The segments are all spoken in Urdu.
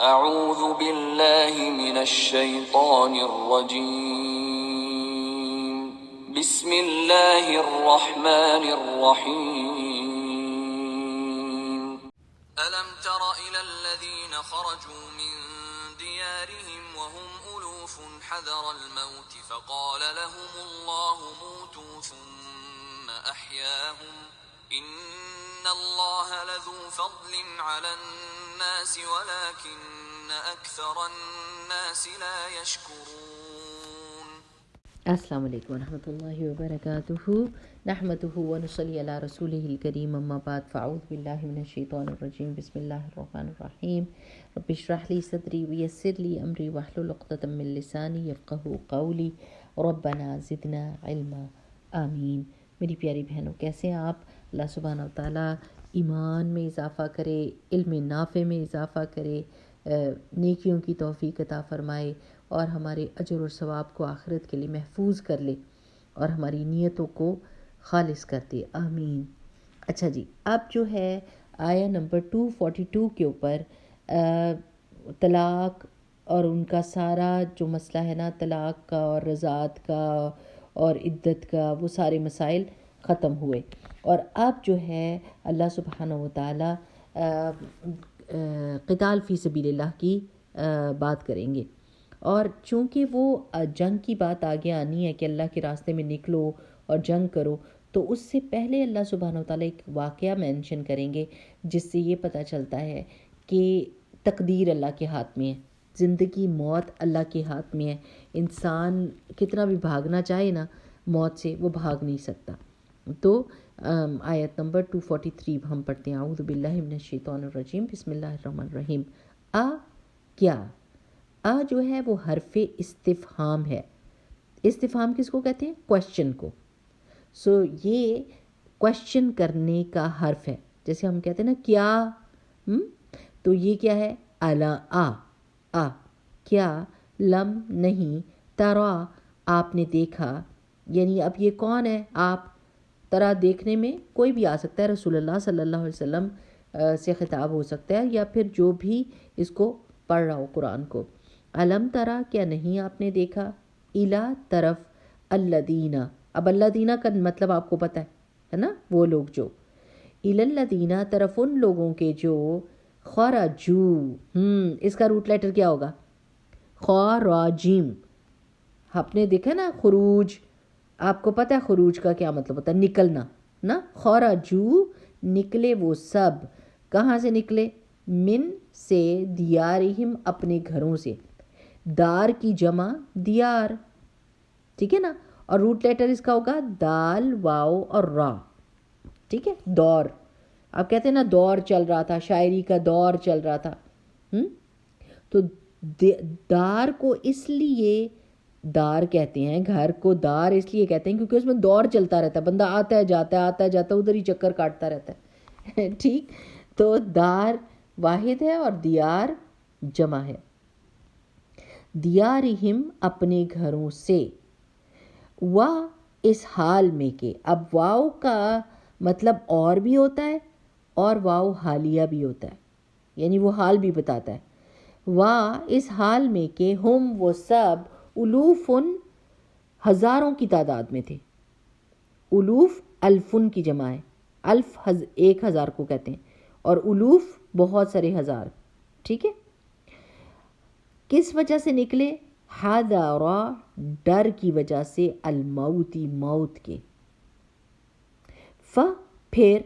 اعوذ باللہ من الشیطان الرجیم بسم اللہ الرحمن الرحیم الم تر الى الذین خرجوا من دیارهم وهم الوف حذر الموت فقال لهم اللہ موتوا ثم احیاهم ان اللہ لذو فضل علی الناس ولكن اکثر الناس لا یشکرون۔ السلام علیکم ورحمۃ اللہ وبرکاتہ، نحمدہ ونصلی علی رسولہ الکریم، اما بعد فاعوذ باللہ من الشیطان الرجیم، بسم اللہ الرحمن الرحیم، رب اشرح لی صدری ویسر لی امری واحلل عقدۃ من لسانی یفقہوا قولی، ربنا زدنا علما، آمین۔ میری پیاری بہنوں، کیسے ہیں آپ؟ اللہ سبحانہ وتعالیٰ ایمان میں اضافہ کرے، علم نافع میں اضافہ کرے، نیکیوں کی توفیق عطا فرمائے اور ہمارے اجر اور ثواب کو آخرت کے لیے محفوظ کر لے اور ہماری نیتوں کو خالص کر دے، آمین۔ اچھا جی، اب جو ہے آیا نمبر 242 کے اوپر طلاق اور ان کا سارا جو مسئلہ ہے نا، طلاق کا اور رضاعت کا اور عدت کا، وہ سارے مسائل ختم ہوئے، اور اب جو ہے اللہ سبحانہ وتعالی قتال فی سبیل اللہ کی بات کریں گے۔ اور چونکہ وہ جنگ کی بات آگے آنی ہے کہ اللہ کے راستے میں نکلو اور جنگ کرو، تو اس سے پہلے اللہ سبحانہ وتعالیٰ ایک واقعہ مینشن کریں گے جس سے یہ پتہ چلتا ہے کہ تقدیر اللہ کے ہاتھ میں ہے، زندگی موت اللہ کے ہاتھ میں ہے، انسان کتنا بھی بھاگنا چاہے نا موت سے، وہ بھاگ نہیں سکتا۔ تو آیت نمبر 243 ہم پڑھتے ہیں، اعوذ باللہ من الشیطان الرجیم، بسم اللہ الرحمن الرحیم۔ کیا جو ہے وہ حرف استفہام ہے۔ استفہام کس کو کہتے ہیں؟ کوشچن کو۔ یہ کوشچن کرنے کا حرف ہے، جیسے ہم کہتے ہیں نا کیا، تو یہ کیا ہے؟ کیا، لم نہیں، ترا آپ نے دیکھا، یعنی اب یہ کون ہے؟ آپ، ترا دیکھنے میں کوئی بھی آ سکتا ہے، رسول اللہ صلی اللہ علیہ وسلم سے خطاب ہو سکتا ہے، یا پھر جو بھی اس کو پڑھ رہا ہو قرآن کو۔ علم ترا، کیا نہیں آپ نے دیکھا، الا طرف، الذین، اب الذین کا مطلب آپ کو پتہ ہے نا، وہ لوگ جو، الی الذین، طرف ان لوگوں کے جو، خرجو، اس کا روٹ لیٹر کیا ہوگا؟ خراجیم۔ آپ نے دیکھا نا خروج، آپ کو پتہ ہے خروج کا کیا مطلب ہوتا ہے؟ نکلنا نا۔ خرجو، نکلے وہ سب، کہاں سے نکلے؟ من سے، دیارہم، اپنے گھروں سے، دار کی جمع دیار، ٹھیک ہے نا، اور روٹ لیٹر اس کا ہوگا دال، واو اور را، ٹھیک ہے۔ دور، آپ کہتے ہیں نا دور چل رہا تھا، شاعری کا دور چل رہا تھا، تو دار کو اس لیے دار کہتے ہیں، گھر کو دار اس لیے کہتے ہیں کیونکہ اس میں دور چلتا رہتا ہے، بندہ آتا ہے جاتا ہے، آتا ہے جاتا ہے، ادھر ہی چکر کاٹتا رہتا ہے ٹھیک، تو دار واحد ہے اور دیار جمع ہے۔ دیارہم، اپنے گھروں سے، اس حال میں کہ، اب واو کا مطلب اور بھی ہوتا ہے اور واو حالیہ بھی ہوتا ہے، یعنی وہ حال بھی بتاتا ہے۔ اس حال میں کہ، ہم وہ سب، الوفن، ہزاروں کی تعداد میں تھے۔ الوف الفن کی جمع ہے، الف 1000 کو کہتے ہیں، اور الوف بہت سارے ہزار، ٹھیک ہے۔ کس وجہ سے نکلے؟ حذرا، ڈر کی وجہ سے، الموتی، موت کے۔ پھر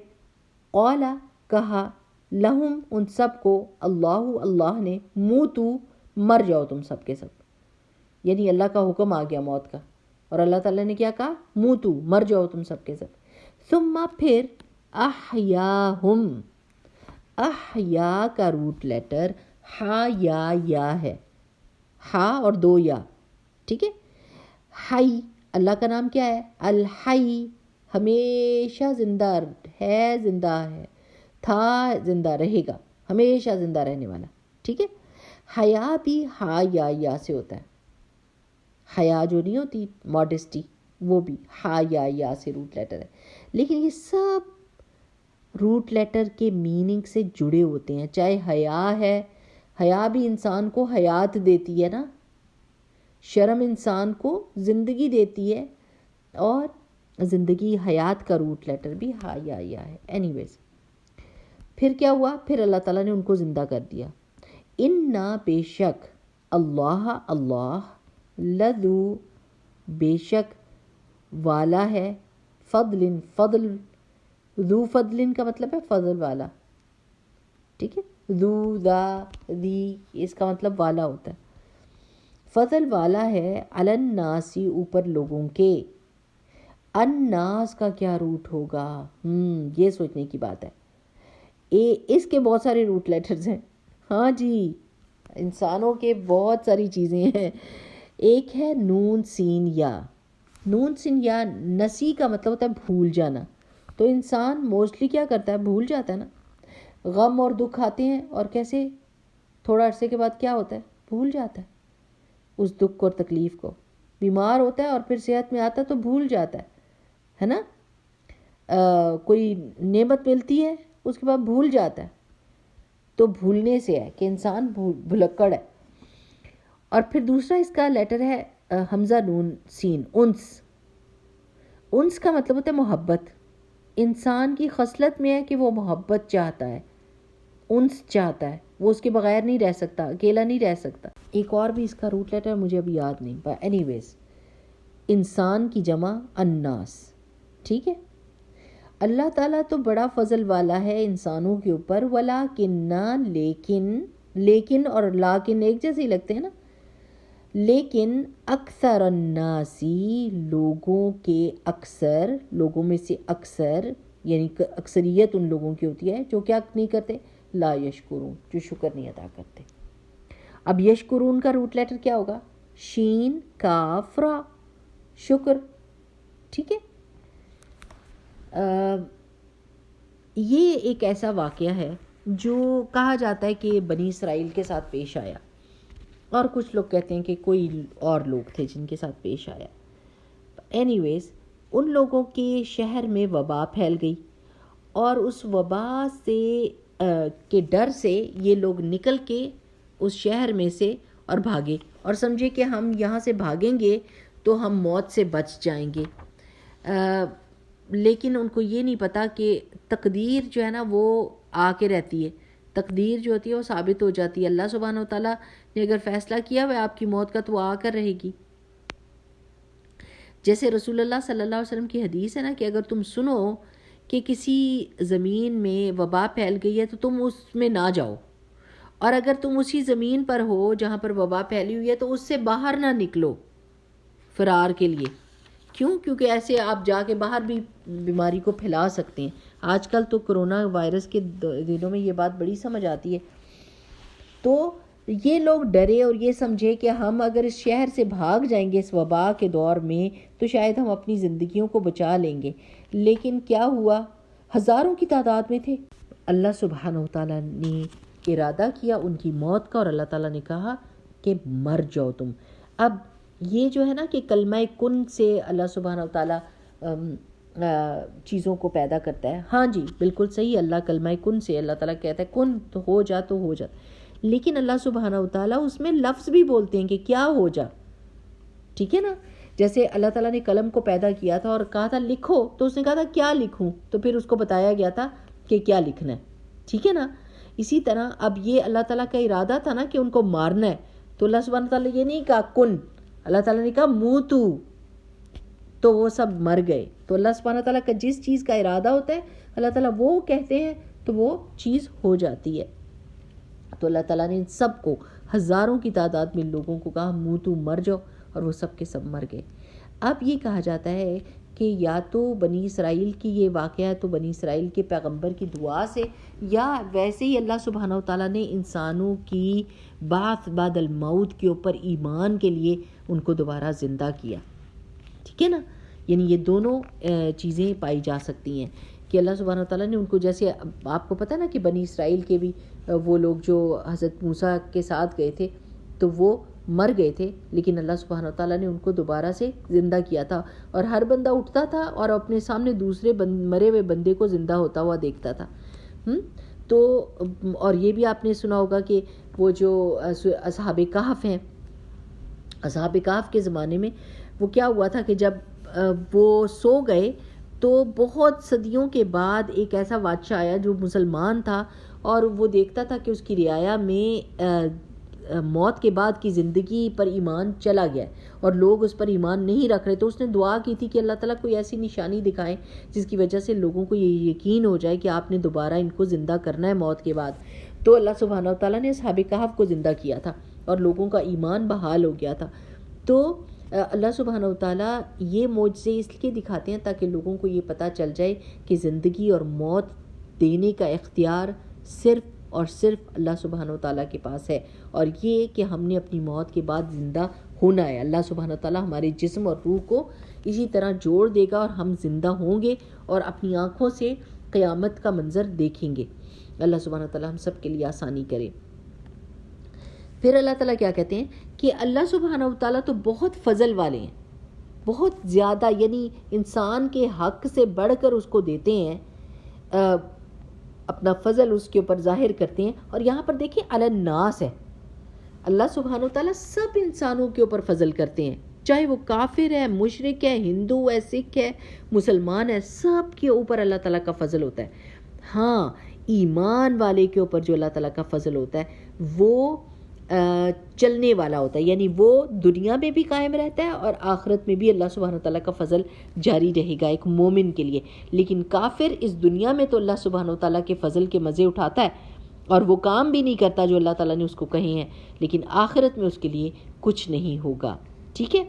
قولا، کہا، لہم، ان سب کو، اللہ نے، موتو، مر جاؤ تم سب کے سب، یعنی اللہ کا حکم آ گیا موت کا، اور اللہ تعالیٰ نے کیا کہا؟ موتو، مر جاؤ تم سب کے سب۔ ثم، پھر، احیاہم، احیا کا روٹ لیٹر یا ہے، ہا اور 2 یا، ٹھیک ہے۔ حی، اللہ کا نام کیا ہے؟ الحی، ہمیشہ زندہ ہے، زندہ ہے، تھا، زندہ رہے گا، ہمیشہ زندہ رہنے والا، ٹھیک ہے۔ حیا بھی ہا یا سے ہوتا ہے، حیا جو نہیں ہوتی ماڈسٹی، وہ بھی ہا یا سے روٹ لیٹر ہے، لیکن یہ سب روٹ لیٹر کے میننگ سے جڑے ہوتے ہیں، چاہے حیا ہے، حیا بھی انسان کو حیات دیتی ہے نا، شرم انسان کو زندگی دیتی ہے، اور زندگی حیات کا روٹ لیٹر بھی حیا ہے. اینی ویز پھر کیا ہوا؟ پھر اللہ تعالیٰ نے ان کو زندہ کر دیا. اِنَّا بے شک، اللہ لذو بے شک والا ہے، فضل ذو فضل کا مطلب ہے فضل والا، ٹھیک ہے، ذو ذا ذی اس کا مطلب والا ہوتا ہے. فضل والا ہے علی الناس اوپر لوگوں کے. الناس کا کیا روٹ ہوگا؟ یہ سوچنے کی بات ہے. اس کے بہت سارے روٹ لیٹرز ہیں. ہاں جی، انسانوں کے بہت ساری چیزیں ہیں. ایک ہے نون سین یا. نون سین یا نسی کا مطلب ہوتا ہے بھول جانا. تو انسان موسٹلی کیا کرتا ہے؟ بھول جاتا ہے نا. غم اور دکھ آتے ہیں اور کیسے تھوڑا عرصے کے بعد کیا ہوتا ہے؟ بھول جاتا ہے اس دکھ اور تکلیف کو. بیمار ہوتا ہے اور پھر صحت میں آتا ہے تو بھول جاتا ہے نا. کوئی نعمت ملتی ہے اس کے بعد بھول جاتا ہے. تو بھولنے سے ہے کہ انسان بھلکڑ ہے. اور پھر دوسرا اس کا لیٹر ہے حمزہ نون سین، انس کا مطلب ہوتا ہے محبت. انسان کی خصلت میں ہے کہ وہ محبت چاہتا ہے، انس چاہتا ہے، وہ اس کے بغیر نہیں رہ سکتا، اکیلا نہیں رہ سکتا. ایک اور بھی اس کا روٹ لیٹر مجھے ابھی یاد نہیں، پر اینی ویز انسان کی جمع الناس، ٹھیک ہے. اللہ تعالیٰ تو بڑا فضل والا ہے انسانوں کے اوپر. لیکن اور لاکن ایک جیسے ہی لگتے ہیں نا. لیکن اکثر الناسی لوگوں میں سے اکثر، یعنی اکثریت ان لوگوں کی ہوتی ہے جو کیا نہیں کرتے؟ لا یشکرون، جو شکر نہیں ادا کرتے. اب یشکرون کا روٹ لیٹر کیا ہوگا؟ شین کاف را، شکر، ٹھیک ہے. یہ ایک ایسا واقعہ ہے جو کہا جاتا ہے کہ بنی اسرائیل کے ساتھ پیش آیا، اور کچھ لوگ کہتے ہیں کہ کوئی اور لوگ تھے جن کے ساتھ پیش آیا. اینی ویز ان لوگوں کے شہر میں وبا پھیل گئی، اور اس وبا سے کے ڈر سے یہ لوگ نکل کے اس شہر میں سے اور بھاگے، اور سمجھے کہ ہم یہاں سے بھاگیں گے تو ہم موت سے بچ جائیں گے. لیکن ان کو یہ نہیں پتا کہ تقدیر جو ہے نا وہ آ کے رہتی ہے. تقدیر جو ہوتی ہے وہ ثابت ہو جاتی ہے. اللہ سبحانہ و تعالیٰ نے اگر فیصلہ کیا ہوا آپ کی موت کا تو آ کر رہے گی. جیسے رسول اللہ صلی اللہ علیہ وسلم کی حدیث ہے نا کہ اگر تم سنو کہ کسی زمین میں وبا پھیل گئی ہے تو تم اس میں نہ جاؤ، اور اگر تم اسی زمین پر ہو جہاں پر وبا پھیلی ہوئی ہے تو اس سے باہر نہ نکلو فرار کے لیے. کیوں؟ کیونکہ ایسے آپ جا کے باہر بھی بیماری کو پھیلا سکتے ہیں. آج کل تو کرونا وائرس کے دنوں میں یہ بات بڑی سمجھ آتی ہے. تو یہ لوگ ڈرے اور یہ سمجھے کہ ہم اگر اس شہر سے بھاگ جائیں گے اس وبا کے دور میں تو شاید ہم اپنی زندگیوں کو بچا لیں گے. لیکن کیا ہوا؟ ہزاروں کی تعداد میں تھے. اللہ سبحانہ و تعالیٰ نے ارادہ کیا ان کی موت کا، اور اللہ تعالیٰ نے کہا کہ مر جاؤ تم. اب یہ جو ہے نا کہ کلمہ کن سے اللہ سبحانہ و تعالیٰ چیزوں کو پیدا کرتا ہے. ہاں جی بالکل صحیح، اللہ کلمہ کن سے اللہ تعالیٰ کہتا ہے کن تو ہو جا. لیکن اللہ سبحانہ و تعالیٰ اس میں لفظ بھی بولتے ہیں کہ کیا ہو جا، ٹھیک ہے نا. جیسے اللہ تعالیٰ نے قلم کو پیدا کیا تھا اور کہا تھا لکھو، تو اس نے کہا تھا کیا لکھوں، تو پھر اس کو بتایا گیا تھا کہ کیا لکھنا ہے، ٹھیک ہے نا. اسی طرح اب یہ اللہ تعالیٰ کا ارادہ تھا نا کہ ان کو مارنا ہے، تو اللہ سبحانہ تعالیٰ یہ نہیں کہا کن، اللہ تعالیٰ نے کہا موتو، تو وہ سب مر گئے. تو اللہ سبحانہ تعالیٰ کا جس چیز کا ارادہ ہوتا ہے اللہ تعالیٰ وہ کہتے ہیں تو وہ چیز ہو جاتی ہے. تو اللہ تعالیٰ نے ان سب کو ہزاروں کی تعداد میں لوگوں کو کہا موتو، مر جاؤ، اور وہ سب کے سب مر گئے. اب یہ کہا جاتا ہے کہ یا تو بنی اسرائیل کی یہ واقعہ ہے تو بنی اسرائیل کے پیغمبر کی دعا سے، یا ویسے ہی اللہ سبحانہ و تعالیٰ نے انسانوں کی بعث بعد الموت کے اوپر ایمان کے لیے ان کو دوبارہ زندہ کیا، ٹھیک ہے نا. یعنی یہ دونوں چیزیں پائی جا سکتی ہیں کہ اللہ سبحانہ و تعالیٰ نے ان کو، جیسے آپ کو پتہ نا کہ بنی اسرائیل کے بھی وہ لوگ جو حضرت موسیٰ کے ساتھ گئے تھے تو وہ مر گئے تھے، لیکن اللہ سبحانہ و تعالیٰ نے ان کو دوبارہ سے زندہ کیا تھا، اور ہر بندہ اٹھتا تھا اور اپنے سامنے دوسرے مرے ہوئے بندے کو زندہ ہوتا ہوا دیکھتا تھا. تو اور یہ بھی آپ نے سنا ہوگا کہ وہ جو اصحاب کہف ہیں، اصحاب کہف کے زمانے میں وہ کیا ہوا تھا کہ جب وہ سو گئے تو بہت صدیوں کے بعد ایک ایسا بادشاہ آیا جو مسلمان تھا، اور وہ دیکھتا تھا کہ اس کی رعایا میں موت کے بعد کی زندگی پر ایمان چلا گیا اور لوگ اس پر ایمان نہیں رکھ رہے. تو اس نے دعا کی تھی کہ اللہ تعالیٰ کوئی ایسی نشانی دکھائیں جس کی وجہ سے لوگوں کو یہ یقین ہو جائے کہ آپ نے دوبارہ ان کو زندہ کرنا ہے موت کے بعد. تو اللہ سبحانہ و تعالیٰ نے اصحاب کہف کو زندہ کیا تھا اور لوگوں کا ایمان بحال ہو گیا تھا. تو اللہ سبحانہ و تعالیٰ یہ معجزے اس لیے دکھاتے ہیں تاکہ لوگوں کو یہ پتہ چل جائے کہ زندگی اور موت دینے کا اختیار صرف اور صرف اللہ سبحانہ و تعالیٰ کے پاس ہے، اور یہ کہ ہم نے اپنی موت کے بعد زندہ ہونا ہے. اللہ سبحانہ و تعالیٰ ہمارے جسم اور روح کو اسی طرح جوڑ دے گا اور ہم زندہ ہوں گے اور اپنی آنکھوں سے قیامت کا منظر دیکھیں گے. اللہ سبحانہ و تعالیٰ ہم سب کے لیے آسانی کرے. پھر اللہ تعالیٰ کیا کہتے ہیں کہ اللہ سبحانہ و تعالیٰ تو بہت فضل والے ہیں، بہت زیادہ، یعنی انسان کے حق سے بڑھ کر اس کو دیتے ہیں، اپنا فضل اس کے اوپر ظاہر کرتے ہیں. اور یہاں پر دیکھیں علی الناس ہے، اللہ سبحانہ و تعالیٰ سب انسانوں کے اوپر فضل کرتے ہیں، چاہے وہ کافر ہے، مشرک ہے، ہندو ہے، سکھ ہے، مسلمان ہے، سب کے اوپر اللہ تعالیٰ کا فضل ہوتا ہے. ہاں، ایمان والے کے اوپر جو اللہ تعالیٰ کا فضل ہوتا ہے وہ چلنے والا ہوتا ہے، یعنی وہ دنیا میں بھی قائم رہتا ہے اور آخرت میں بھی اللہ سبحانہ تعالیٰ کا فضل جاری رہے گا ایک مومن کے لیے. لیکن کافر اس دنیا میں تو اللہ سبحانہ تعالیٰ کے فضل کے مزے اٹھاتا ہے اور وہ کام بھی نہیں کرتا جو اللہ تعالیٰ نے اس کو کہے ہیں، لیکن آخرت میں اس کے لیے کچھ نہیں ہوگا. ٹھیک ہے،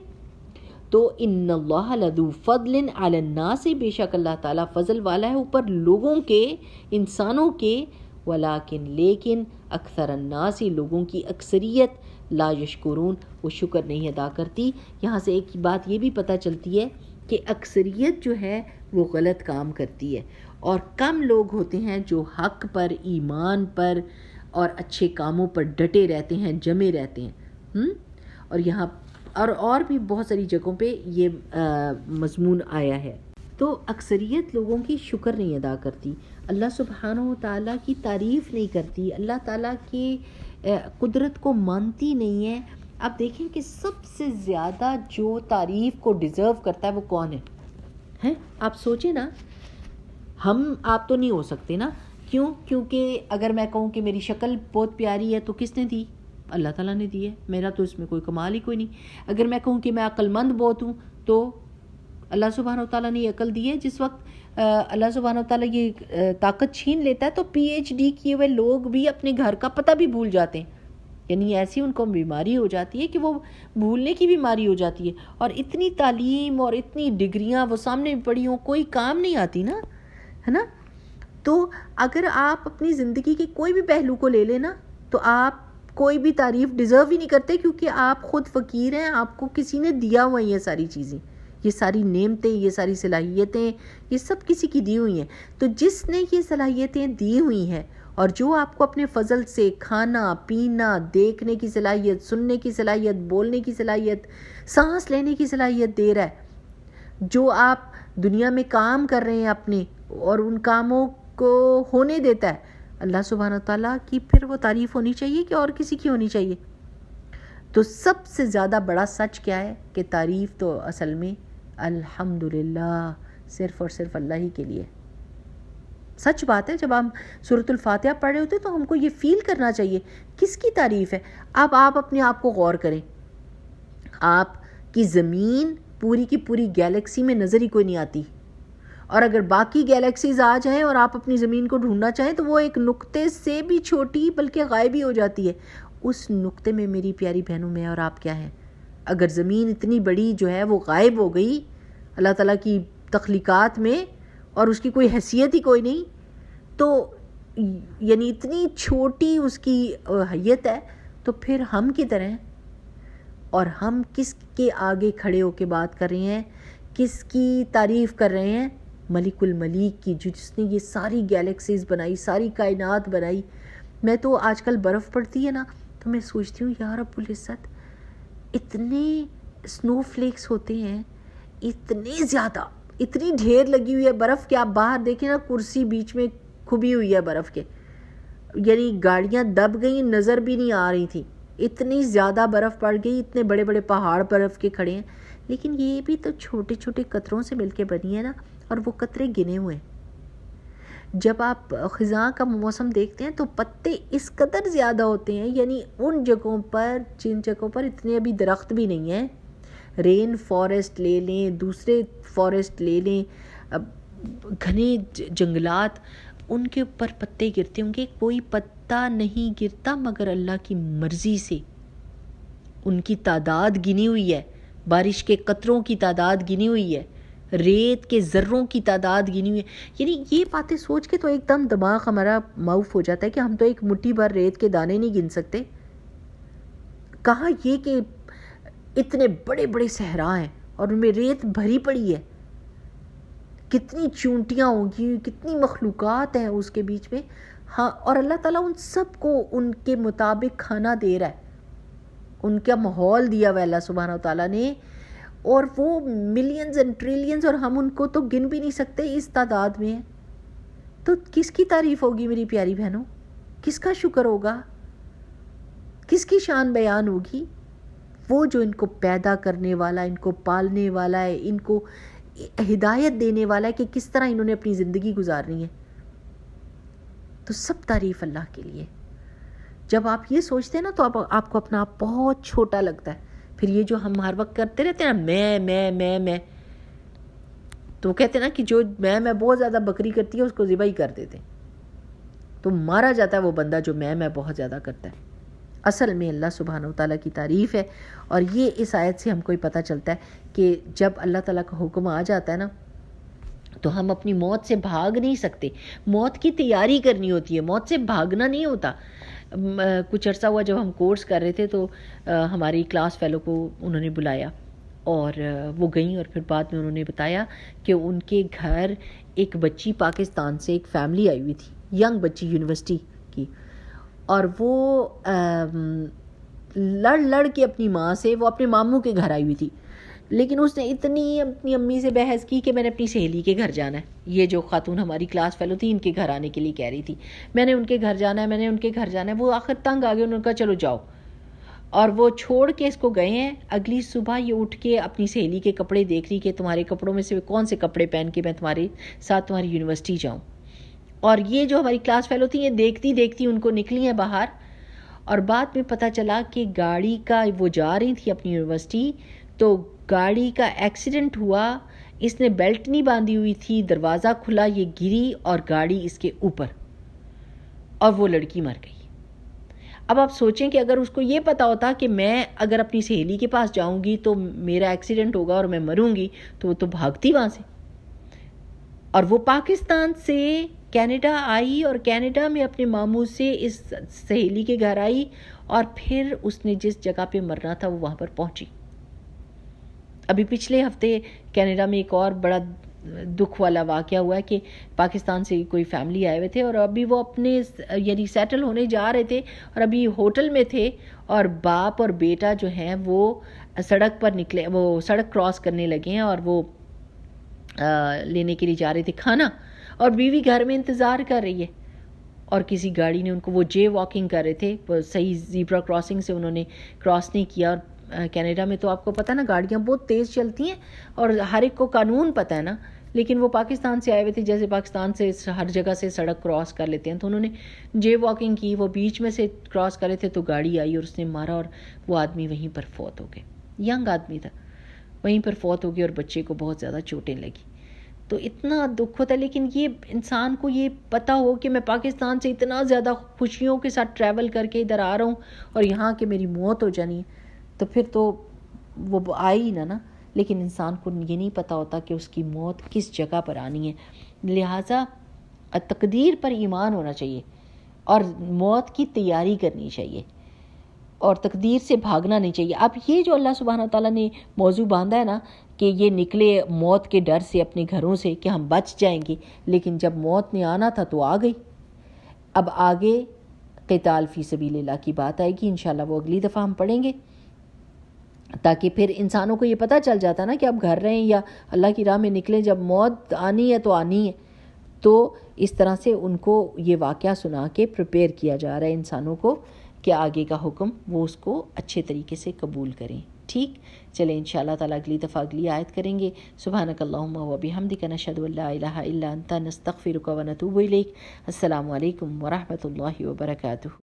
تو ان اللہ لذو فضل علی الناس، بے شک اللہ تعالیٰ فضل والا ہے اوپر لوگوں کے، انسانوں کے، ولیکن لیکن اکثر الناس، لوگوں کی اکثریت، لا یشکرون، وہ شکر نہیں ادا کرتی. یہاں سے ایک بات یہ بھی پتہ چلتی ہے کہ اکثریت جو ہے وہ غلط کام کرتی ہے اور کم لوگ ہوتے ہیں جو حق پر، ایمان پر اور اچھے کاموں پر ڈٹے رہتے ہیں، جمے رہتے ہیں. اور یہاں اور بھی بہت ساری جگہوں پہ یہ مضمون آیا ہے. تو اکثریت لوگوں کی شکر نہیں ادا کرتی، اللہ سبحانہ و تعالیٰ کی تعریف نہیں کرتی، اللہ تعالیٰ کی قدرت کو مانتی نہیں ہے. اب دیکھیں کہ سب سے زیادہ جو تعریف کو ڈیزرو کرتا ہے وہ کون ہے؟ آپ سوچیں نا، آپ تو نہیں ہو سکتے نا. کیوں؟ کیونکہ اگر میں کہوں کہ میری شکل بہت پیاری ہے تو کس نے دی؟ اللہ تعالیٰ نے دی ہے، میرا تو اس میں کوئی کمال ہی کوئی نہیں. اگر میں کہوں کہ میں عقل مند بہت ہوں تو اللہ سبحانہ و تعالیٰ نے یہ عقل دی ہے. جس وقت اللہ سبحانہ و تعالیٰ یہ طاقت چھین لیتا ہے تو پی ایچ ڈی کیے ہوئے لوگ بھی اپنے گھر کا پتہ بھی بھول جاتے ہیں، یعنی ایسی ان کو بیماری ہو جاتی ہے کہ وہ بھولنے کی بیماری ہو جاتی ہے. اور اتنی تعلیم اور اتنی ڈگریاں وہ سامنے پڑھی ہوں، کوئی کام نہیں آتی نا، ہے نا. تو اگر آپ اپنی زندگی کے کوئی بھی پہلو کو لے لیں نا تو آپ کوئی بھی تعریف ڈیزرو ہی نہیں کرتے، کیونکہ آپ خود فقیر ہیں، آپ کو کسی نے دیا ہوا ہے یہ ساری چیزیں، یہ ساری نعمتیں، یہ ساری صلاحیتیں، یہ سب کسی کی دی ہوئی ہیں. تو جس نے یہ صلاحیتیں دی ہوئی ہیں اور جو آپ کو اپنے فضل سے کھانا پینا، دیکھنے کی صلاحیت، سننے کی صلاحیت، بولنے کی صلاحیت، سانس لینے کی صلاحیت دے رہا ہے، جو آپ دنیا میں کام کر رہے ہیں اپنے اور ان کاموں کو ہونے دیتا ہے، اللہ سبحانہ تعالیٰ کی پھر وہ تعریف ہونی چاہیے کہ اور کسی کی ہونی چاہیے. تو سب سے زیادہ بڑا سچ کیا ہے کہ تعریف تو اصل میں الحمدللہ صرف اور صرف اللہ ہی کے لیے. سچ بات ہے، جب ہم سورۃ الفاتحہ پڑھ رہے ہوتے تو ہم کو یہ فیل کرنا چاہیے کس کی تعریف ہے. اب آپ اپنے آپ کو غور کریں، آپ کی زمین پوری کی پوری گیلیکسی میں نظر ہی کوئی نہیں آتی، اور اگر باقی گیلیکسیز آ جائیں اور آپ اپنی زمین کو ڈھونڈنا چاہیں تو وہ ایک نقطے سے بھی چھوٹی بلکہ غائب ہی ہو جاتی ہے. اس نقطے میں میری پیاری بہنوں میں اور آپ کیا ہیں؟ اگر زمین اتنی بڑی جو ہے وہ غائب ہو گئی اللہ تعالیٰ کی تخلیقات میں اور اس کی کوئی حیثیت ہی کوئی نہیں، تو یعنی اتنی چھوٹی اس کی حیت ہے، تو پھر ہم کی طرح ہیں. اور ہم کس کے آگے کھڑے ہو کے بات کر رہے ہیں، کس کی تعریف کر رہے ہیں؟ ملک الملیک کی، جس نے یہ ساری گیلیکسیز بنائی، ساری کائنات بنائی. میں تو آج کل برف پڑتی ہے نا تو میں سوچتی ہوں یا رب العزت، اتنے سنو فلیکس ہوتے ہیں، اتنے زیادہ، اتنی ڈھیر لگی ہوئی ہے برف کہ آپ باہر دیکھیں نا، کرسی بیچ میں کھبی ہوئی ہے برف کے. یعنی گاڑیاں دب گئیں، نظر بھی نہیں آ رہی تھیں، اتنی زیادہ برف پڑ گئی، اتنے بڑے بڑے پہاڑ برف کے کھڑے ہیں، لیکن یہ بھی تو چھوٹے چھوٹے قطروں سے مل کے بنی ہے نا، اور وہ قطرے گنے ہوئے ہیں۔ جب آپ خزاں کا موسم دیکھتے ہیں تو پتے اس قدر زیادہ ہوتے ہیں، یعنی ان جگہوں پر جن جگہوں پر اتنے ابھی درخت بھی نہیں ہیں، رین فارسٹ لے لیں، دوسرے فارسٹ لے لیں، گھنے جنگلات، ان کے اوپر پتے گرتے ہوں گے، کوئی پتا نہیں گرتا مگر اللہ کی مرضی سے۔ ان کی تعداد گنی ہوئی ہے، بارش کے قطروں کی تعداد گنی ہوئی ہے، ریت کے ذروں کی تعداد گنی ہوئی ہے۔ یعنی یہ باتیں سوچ کے تو ایک دم دماغ ہمارا معاف ہو جاتا ہے کہ ہم تو ایک مٹھی بھر ریت کے دانے نہیں گن سکتے، کہاں یہ کہ اتنے بڑے بڑے صحرا ہیں اور ان میں ریت بھری پڑی ہے، کتنی چونٹیاں ہوں گی، کتنی مخلوقات ہیں اس کے بیچ میں، ہاں، اور اللہ تعالیٰ ان سب کو ان کے مطابق کھانا دے رہا ہے، ان کا ماحول دیا ہوا اللہ سبحانہ و تعالیٰ نے، اور وہ ملینز اینڈ ٹریلینز، اور ہم ان کو تو گن بھی نہیں سکتے، اس تعداد میں ہیں۔ تو کس کی تعریف ہوگی میری پیاری بہنوں؟ کس کا شکر ہوگا؟ کس کی شان بیان ہوگی؟ وہ جو ان کو پیدا کرنے والا، ان کو پالنے والا ہے، ان کو ہدایت دینے والا ہے کہ کس طرح انہوں نے اپنی زندگی گزارنی ہے۔ تو سب تعریف اللہ کے لیے۔ جب آپ یہ سوچتے ہیں نا تو آپ کو اپنا آپ بہت چھوٹا لگتا ہے۔ پھر یہ جو ہم ہر وقت کرتے رہتے ہیں نا، میں، تو کہتے ہیں نا کہ جو میں بہت زیادہ بکری کرتی ہے اس کو ذبح ہی کر دیتے، تو مارا جاتا ہے وہ بندہ جو میں بہت زیادہ کرتا ہے۔ اصل میں اللہ سبحانہ و تعالیٰ کی تعریف ہے، اور یہ اس آیت سے ہم کو پتہ چلتا ہے کہ جب اللہ تعالیٰ کا حکم آ جاتا ہے نا تو ہم اپنی موت سے بھاگ نہیں سکتے، موت کی تیاری کرنی ہوتی ہے، موت سے بھاگنا نہیں ہوتا۔ کچھ عرصہ ہوا جب ہم کورس کر رہے تھے تو ہماری کلاس فیلو کو انہوں نے بلایا، اور وہ گئیں، اور پھر بعد میں انہوں نے بتایا کہ ان کے گھر ایک بچی پاکستان سے، ایک فیملی آئی ہوئی تھی، ینگ بچی یونیورسٹی کی، اور وہ لڑ کے اپنی ماں سے، وہ اپنے ماموں کے گھر آئی ہوئی تھی، لیکن اس نے اتنی اپنی امی سے بحث کی کہ میں نے اپنی سہیلی کے گھر جانا ہے۔ یہ جو خاتون ہماری کلاس فیلو تھی، ان کے گھر آنے کے لیے کہہ رہی تھی، میں نے ان کے گھر جانا ہے، وہ آخر تنگ آ گئے، انہوں نے کہا چلو جاؤ، اور وہ چھوڑ کے اس کو گئے ہیں۔ اگلی صبح یہ اٹھ کے اپنی سہیلی کے کپڑے دیکھ رہی کہ تمہارے کپڑوں میں سے کون سے کپڑے پہن کے میں تمہارے ساتھ تمہاری یونیورسٹی جاؤں، اور یہ جو ہماری کلاس فیلو تھی یہ دیکھتی ان کو نکلی ہیں باہر، اور بعد میں پتہ چلا کہ گاڑی کا، وہ جا رہی تھی اپنی یونیورسٹی، تو گاڑی کا ایکسیڈنٹ ہوا، اس نے بیلٹ نہیں باندھی ہوئی تھی، دروازہ کھلا، یہ گری اور گاڑی اس کے اوپر، اور وہ لڑکی مر گئی۔ اب آپ سوچیں کہ اگر اس کو یہ پتا ہوتا کہ میں اگر اپنی سہیلی کے پاس جاؤں گی تو میرا ایکسیڈنٹ ہوگا اور میں مروں گی، تو وہ تو بھاگتی وہاں سے، اور وہ پاکستان سے کینیڈا آئی، اور کینیڈا میں اپنے ماموں سے اس سہیلی کے گھر آئی، اور پھر اس نے جس جگہ پہ مرنا تھا وہ وہاں پر پہنچی۔ ابھی پچھلے ہفتے کینیڈا میں ایک اور بڑا دکھ والا واقعہ ہوا ہے کہ پاکستان سے کوئی فیملی آئے ہوئے تھے، اور ابھی وہ اپنے یعنی سیٹل ہونے جا رہے تھے، اور ابھی ہوٹل میں تھے، اور باپ اور بیٹا جو ہیں وہ سڑک پر نکلے، وہ سڑک کراس کرنے لگے ہیں، اور وہ لینے کے لیے جا رہے تھے کھانا، اور بیوی گھر میں انتظار کر رہی ہے، اور کسی گاڑی نے ان کو، وہ جے واکنگ کر رہے تھے، وہ صحیح زیبرا کراسنگ سے انہوں نے کراس نہیں کیا، اور کینیڈا میں تو آپ کو پتہ ہے نا گاڑیاں بہت تیز چلتی ہیں اور ہر ایک کو قانون پتہ ہے نا، لیکن وہ پاکستان سے آئے ہوئے تھے، جیسے پاکستان سے ہر جگہ سے سڑک کراس کر لیتے ہیں، تو انہوں نے جے واکنگ کی، وہ بیچ میں سے کراس کر رہے تھے، تو گاڑی آئی اور اس نے مارا، اور وہ آدمی وہیں پر فوت ہو گئے، ینگ آدمی تھا، وہیں پر فوت ہو گئی، اور بچے کو بہت زیادہ چوٹیں لگی۔ تو اتنا دکھ ہوتا ہے، لیکن یہ انسان کو یہ پتہ ہو کہ میں پاکستان سے اتنا زیادہ خوشیوں کے ساتھ ٹریول کر کے ادھر آ رہا ہوں، اور یہاں کہ میری موت ہو جانی ہے، تو پھر تو وہ آئی نا، لیکن انسان کو یہ نہیں پتہ ہوتا کہ اس کی موت کس جگہ پر آنی ہے۔ لہٰذا تقدیر پر ایمان ہونا چاہیے، اور موت کی تیاری کرنی چاہیے، اور تقدیر سے بھاگنا نہیں چاہیے۔ اب یہ جو اللہ سبحانہ تعالیٰ نے موضوع باندھا ہے نا کہ یہ نکلے موت کے ڈر سے اپنے گھروں سے کہ ہم بچ جائیں گے، لیکن جب موت نے آنا تھا تو آ گئی۔ اب آگے قتال فی سبیل اللہ کی بات آئے گی، انشاءاللہ وہ اگلی دفعہ ہم پڑھیں گے، تاکہ پھر انسانوں کو یہ پتہ چل جاتا نا کہ اب گھر رہیں یا اللہ کی راہ میں نکلیں، جب موت آنی ہے تو آنی ہے، تو اس طرح سے ان کو یہ واقعہ سنا کے پریپیئر کیا جا رہا ہے انسانوں کو کہ آگے کا حکم وہ اس کو اچھے طریقے سے قبول کریں. ٹھیک، چلیں انشاءاللہ تعالیٰ اگلی دفعہ اگلی آیت کریں گے. سبحانک اللہم و بحمدک نشہد ان لا الہ الا انت نستغفرک و نتوب الیک. السلام علیکم ورحمۃ اللہ وبرکاتہ.